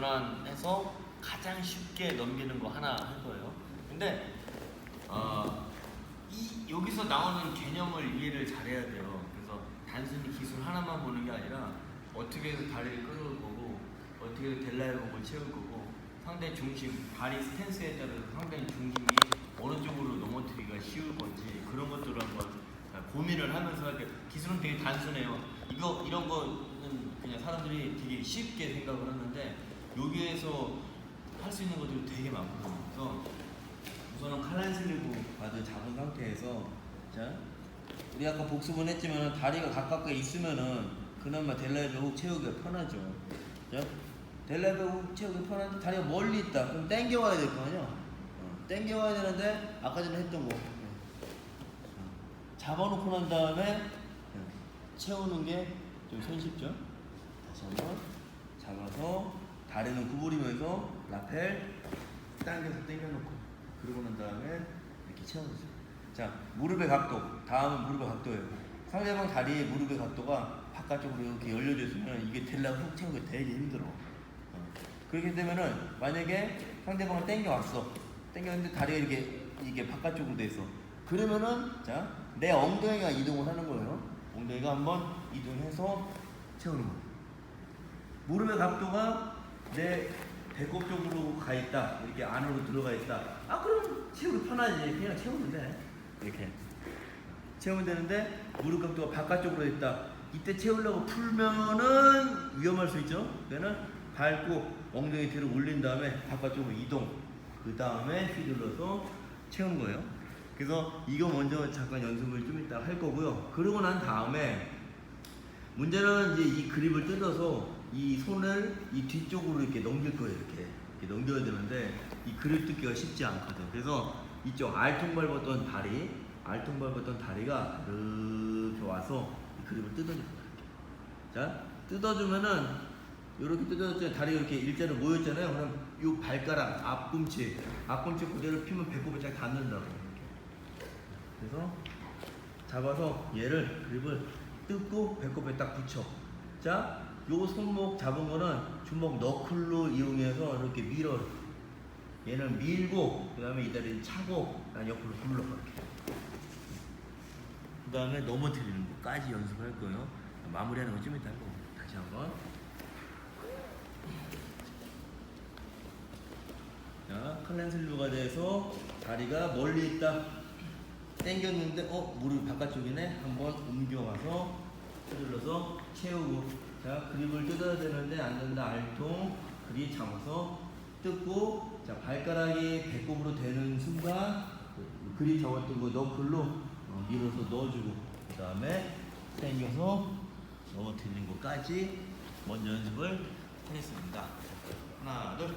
전환해서 가장 쉽게 넘기는 거 하나 할 거예요. 근데 여기서 나오는 개념을 이해를 잘해야 돼요. 그래서 단순히 기술 하나만 보는 게 아니라 어떻게 해서 다리를 끊을 거고, 어떻게 해서 델라의 공을 채울 거고, 상대 중심, 다리 스탠스에 따라서 상대 중심이 어느 쪽으로 넘어뜨리기가 쉬울 건지 그런 것들을 한번 고민을 하면서 할게요. 기술은 되게 단순해요. 이런 거는 그냥 사람들이 되게 쉽게 생각을 하는데 여기에서 할 수 있는 것들이 되게 많거든요. 그래서 우선은 칼란슬리브 바드 잡은 상태에서 자 우리 아까 복습은 했지만 다리가 가깝게 있으면은 그나마 델라이브 훅 채우기가 편하죠. 자 델라이브 훅 채우기 편한데 다리가 멀리 있다. 그럼 당겨와야 될 거 아니야. 당겨와야 되는데 아까 전에 했던 거 잡아놓고 난 다음에 채우는 게 좀 손쉽죠. 다시 한번 잡아서 다리는 구부리면서 라펠 당겨서 당겨놓고 그러고 난 다음에 이렇게 채워주세요. 자 무릎의 각도, 다음은 무릎의 각도예요. 상대방 다리의 무릎의 각도가 바깥쪽으로 이렇게 열려져 있으면 이게 델라 훅 채우기가 되게 힘들어. 그렇기 때문에는 만약에 상대방을 당겨왔어, 당겼는데 다리가 이게 바깥쪽으로 돼 있어. 그러면은 자 내 엉덩이가 이동을 하는 거예요. 엉덩이가 한번 이동해서 채우는 거예요. 무릎의 각도가 내 배꼽 쪽으로 가 있다, 이렇게 안으로 들어가 있다. 그럼 채우기 편하지. 그냥 채우면 돼. 이렇게 채우면 되는데 무릎 각도가 바깥쪽으로 있다. 이때 채우려고 풀면은 위험할 수 있죠. 그러면 밟고 엉덩이 뒤로 올린 다음에 바깥쪽으로 이동. 그 다음에 휘둘러서 채우는 거예요. 그래서 이거 먼저 잠깐 연습을 좀 이따 할 거고요. 그러고 난 다음에 문제는 이제 이 그립을 뜯어서 이 손을 이 뒤쪽으로 이렇게 넘길 거예요. 이렇게 넘겨야 되는데 이 그립 뜯기가 쉽지 않거든. 그래서 이쪽 알통 밟았던 다리가 이렇게 와서 이 그립을 뜯어줄 거예요. 자, 뜯어주면은 이렇게 뜯어줬잖아요. 다리가 이렇게 일자로 모였잖아요. 그럼 이 발가락 앞꿈치 그대로 피면 배꼽에 잘 닿는다고. 그래서 잡아서 얘를 그립을 뜯고 배꼽에 딱 붙여. 자, 요 손목 잡은 거는 주먹 너클로 이용해서 이렇게 밀어. 얘는 밀고 그 다음에 이 다리를 차고 난 옆으로 굴러 이렇게. 그 다음에 넘어뜨리는 거까지 연습할 거예요. 마무리하는 건 좀 이따 하고 다시 한번. 자, 칼란슬루가 돼서 다리가 멀리 있다. 당겼는데 무릎 바깥쪽이네. 한번 옮겨가서 휘둘러서 채우고. 자, 그립을 뜯어야 되는데 안 된다. 알통 그립 잡아서 뜯고. 자, 발가락이 배꼽으로 되는 순간 그립 잡았던 거 너클로 밀어서 넣어주고. 그 다음에 당겨서 넘어뜨리는 것까지 먼저 연습을 하겠습니다. 하나, 둘.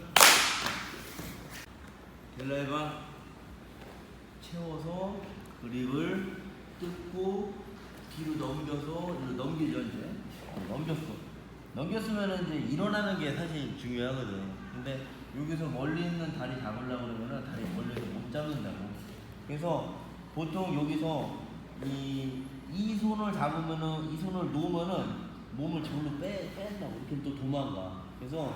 델라이바 채워서 그립을 뜯고 뒤로 넘겨서 넘기죠. 이제 넘겼으면은 이제 일어나는 게 사실 중요하거든. 근데 여기서 멀리 있는 다리 잡으려고 그러면은 다리 멀리서 못 잡는다고. 그래서 보통 여기서 이 손을 잡으면은, 이 손을 놓으면은 몸을 절로 뺀다고. 이렇게 또 도망가. 그래서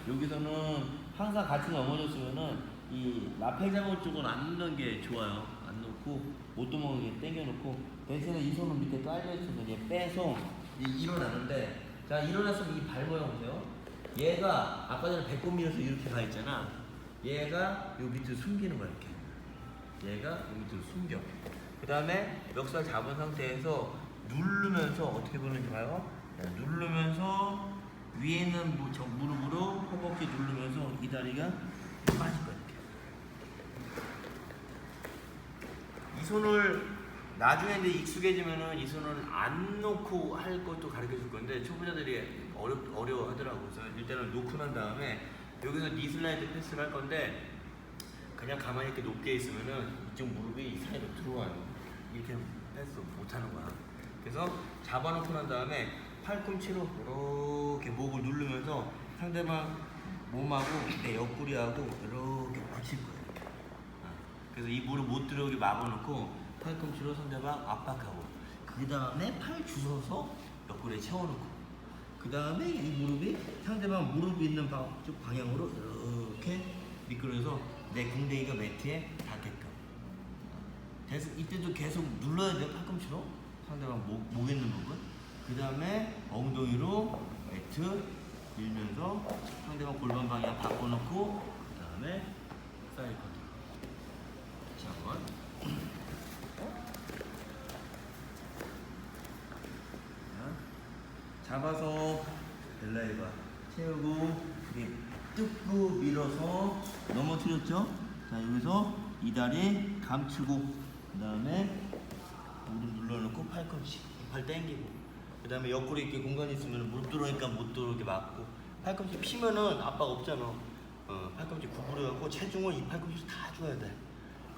여기서는 항상 같이 넘어졌으면은 이 라펠 잡은 쪽은 안 넣는 게 좋아요. 안 넣고 못 도망가게 당겨놓고 대신에 이 손은 밑에 깔려있으면 얘 빼서 일어나는데, 자 일어났으면 이 발 모양 보세요. 얘가 아까 전에 배꼽 밀어서 이렇게 가 있잖아. 얘가 요 밑으로 숨기는 거야. 이렇게 얘가 요 밑으로 숨겨. 그 다음에 멱살 잡은 상태에서 누르면서 어떻게 보는지 봐요. 누르면서 위에 있는 저 무릎으로 허벅지 누르면서 이 다리가 빠질 거야. 이 손을 나중에 이제 익숙해지면은 이 손을 안 놓고 할 것도 가르쳐 줄 건데 초보자들이 어려워 하더라고요. 그래서 일단은 놓고 난 다음에 여기서 니 슬라이드 패스를 할 건데 그냥 가만히 이렇게 높게 있으면은 이쪽 무릎이 이 사이로 들어와요. 이렇게 패스 못 하는 거야. 그래서 잡아놓고 난 다음에 팔꿈치로 이렇게 목을 누르면서 상대방 몸하고 내 옆구리하고 이렇게 붙일 거예요. 그래서 이 무릎 못 들어오게 막아놓고 팔꿈치로 상대방 압박하고 그 다음에 팔 주워서 옆구리에 채워놓고 그 다음에 이 무릎이 상대방 무릎이 있는 쪽 방향으로 이렇게 미끄러져서 내 궁뎅이가 매트에 닿게끔. 계속 이때도 계속 눌러야 돼요. 팔꿈치로 상대방 목 있는 부분. 그 다음에 엉덩이로 매트 밀면서 상대방 골반 방향 바꿔놓고 그 다음에 사이드 컨트롤. 다시 한번. 잡아서 벨라이바 채우고 뜯고 밀어서 넘어뜨렸죠? 자, 여기서 이 다리 감추고 그 다음에 무릎 눌러놓고 팔꿈치 발 당기고 그 다음에 옆구리 이렇게 공간이 있으면 무릎 들어오니까 못 들어오게 막고 팔꿈치 피면은 압박 없잖아. 팔꿈치 구부려갖고 체중을 이 팔꿈치로 다 줘야 돼.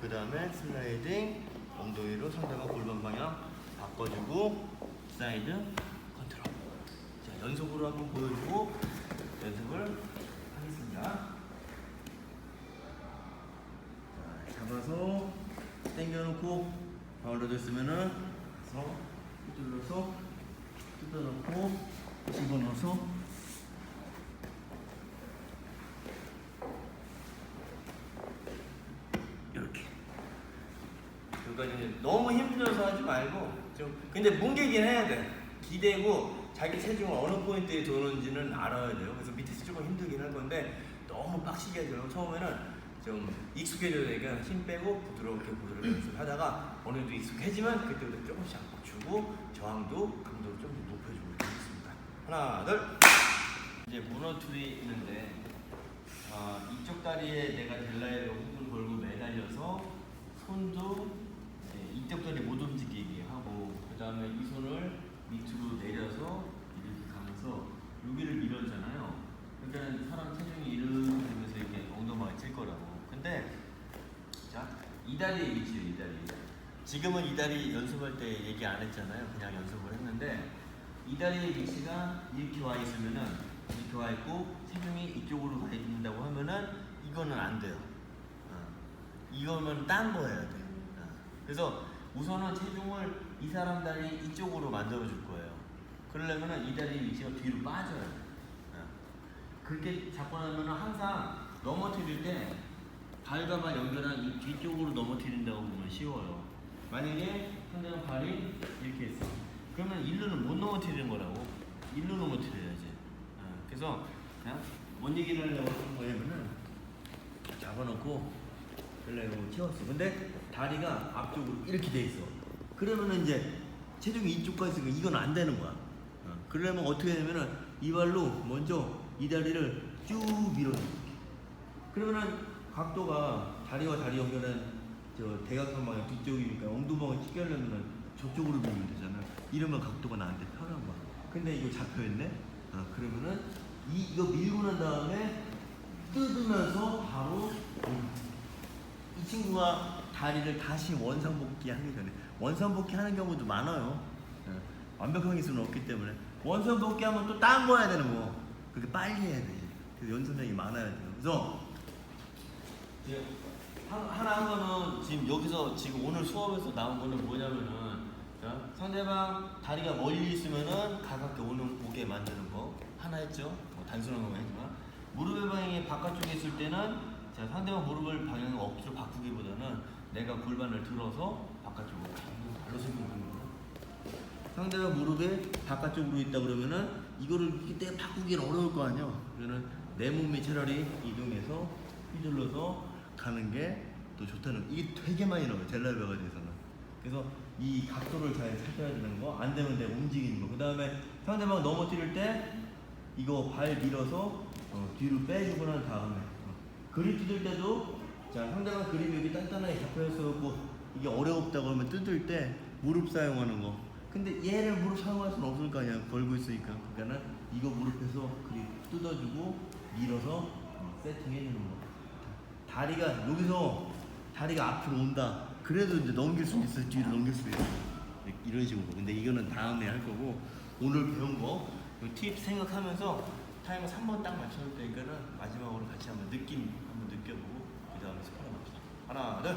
그 다음에 슬라이딩 엉덩이로 상대방 골반 방향 바꿔주고 사이드 컨트롤. 자, 연속으로 한번 보여주고 연습을 하겠습니다. 자, 잡아서 당겨놓고 바울러졌으면은 가서 휘둘러서 뜯어놓고 집어넣어서 이렇게. 그러니까 너무 힘들어서 하지 말고 좀 근데 뭉개긴 해야 돼. 기대고 자기 체중을 어느 포인트에 두는지는 알아야 돼요. 그래서 밑에서 조금 힘들긴 할 건데 너무 빡시게 하지 말고 처음에는 좀 익숙해져야 되니까 힘 빼고 부드럽게 연습하다가 어느 정도 익숙해지면 그때부터 조금씩 주고 저항도 강도를 좀 높여주고 이렇게 하겠습니다. 하나, 둘. 이제 무너뜨리 있는데 이쪽 다리에 내가 델라이로 호흡을 걸고 매달려서 손도 이쪽 다리 못 움직이게 하고 그 다음에 이 손을 밑으로 내려서 이렇게 가면서 여기를 밀어주잖아요. 그러니까 사람 체중이 이렇게 되면서 이렇게 엉덩이가 찔 거라고. 근데 자, 이 다리의 위치예요. 이 다리. 지금은 이 다리 연습할 때 얘기 안 했잖아요. 그냥 연습을 했는데 이 다리의 위치가 이렇게 와 있으면은 이렇게 와 있고 체중이 이쪽으로 가 있는다고 하면은 이거는 안 돼요. 이거는 딴 거 해야 돼. 그래서 우선은 체중을 이 사람 다리 이쪽으로 만들어 줄 거예요. 그러려면은 이 다리 위치가 뒤로 빠져야 돼. 그렇게 잡고 나면은 항상 넘어뜨릴 때 발과만 연결한 이 뒤쪽으로 넘어뜨린다고 보면 쉬워요. 만약에 상대방 발이 이렇게 했어. 그러면 일루는 못 넘어뜨리는 거라고. 일루 넘어뜨려야지. 그래서 그냥 뭔 얘기를 하려고 하는 거냐면은 잡아놓고 벨라이로 채웠어. 근데 다리가 앞쪽으로 이렇게 돼 있어. 그러면은 이제 체중이 이쪽가 있으니까 이건 안 되는 거야. 그러려면 어떻게 되냐면은 이 발로 먼저 이 다리를 쭉 밀어줘. 그러면은 각도가 다리와 다리 연결한 저 대각선 방향 뒤쪽이니까 엉두방을 찍게 하려면 저쪽으로 밀면 되잖아. 이러면 각도가 나한테 편한 거야. 근데 이거 잡혀있네? 그러면은 이거 밀고 난 다음에 뜯으면서 바로 이 친구가 다리를 다시 원상복귀 하기 전에 원상복귀 하는 경우도 많아요. 완벽한 기술은 없기 때문에 원상복귀 하면 또 딴 거 해야 되는 거. 그렇게 빨리 해야 돼. 그래서 연습량이 많아야 돼요. 그래서 하나 한 거는 지금 여기서 지금 오늘 수업에서 나온 거는 뭐냐면은 상대방 다리가 멀리 있으면은 가깝게 오게 만드는 거 하나 했죠. 뭐 단순한 거만 했지만 무릎의 방향이 바깥쪽에 있을 때는 자, 상대방 무릎을 방향을 억지로 바꾸기보다는 내가 골반을 들어서 바깥쪽으로 발로 세우는 거예요. 상대방 무릎이 바깥쪽으로 있다 그러면은 이거를 이때 바꾸기는 어려울 거 아니야. 그러면 내 몸이 차라리 이동해서 휘둘러서 가는 게 더 좋다는 이게 되게 많이 나와요. 델라이바가 돼서는. 그래서 이 각도를 잘 찾아야 되는 거, 안 되면 내가 움직이는 거. 그 다음에 상대방 넘어뜨릴 때 이거 발 밀어서 뒤로 빼주고 난 다음에 그립 뜯을 때도 자 상대방 그립이 여기 단단하게 잡혀있어갖고 이게 어렵다 그러면 뜯을 때 무릎 사용하는 거. 근데 얘를 무릎 사용할 수는 없을 거 아니야. 걸고 있으니까. 그러니까는 이거 무릎에서 그립 뜯어주고 밀어서 세팅해주는 거. 다리가 여기서 다리가 앞으로 온다. 그래도 이제 넘길 수 있어. 뒤로 넘길 수 있어. 이런 식으로. 근데 이거는 다음에 할 거고 오늘 배운 거 팁 생각하면서 타이머 3번 딱 맞춰놓을 테니까는 마지막으로 같이 한번 느낌 한번 느껴보고 그 다음에 스파링 합시다. 하나, 둘.